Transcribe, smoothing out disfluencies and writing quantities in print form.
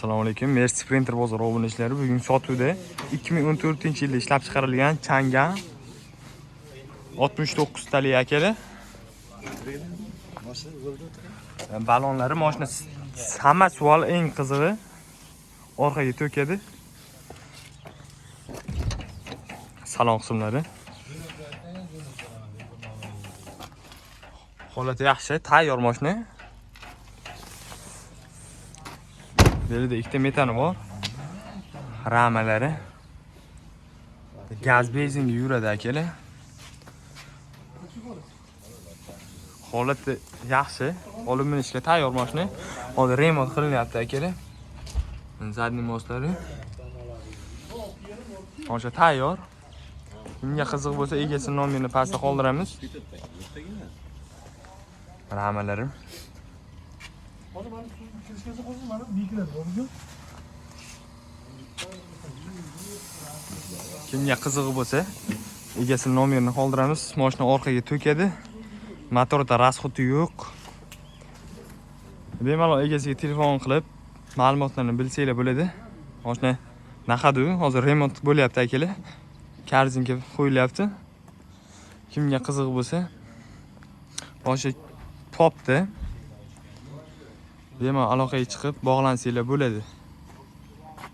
Assalomu alaykum. Mercedes Sprinter bozor obunachilari. Bugun sotuvda 2014-yilda ishlab chiqarilgan Chang'an 69 talik akalar. Balonlari mashina hammasi savol eng qizig'i orqaga to'kadi. Salon qismlari. Holati yaxshi, tayyor mashina. Belida ikkita metani bor. Ramalari. Gaz benzinga yuradi akalar. Holati yaxshi. Olib minishga tayyor mashina. Hozir remont qilinyapti akalar. Zadniy mostlari. Mashina tayyor. Kimga qiziq bo'lsa, egasining nomerini pastda qoldiramiz. Ramalarim. Kimga qizig'i bo'lsa, egasining nomerini qoldiramiz. Mashina orqaga to'kadi. Motorda rasxoti yo'q. Bemalol egasiga telefon qilib ma'lumotlarni bilsanglar bo'ladi. Mashina naqadu, hozir remont bo'lyapti akalar. Karzinga qo'yilyapti. Kimga qiziq bo'lsa, boshi popda bemalol aloqaga chiqib bog'lansanglar bo'ladi.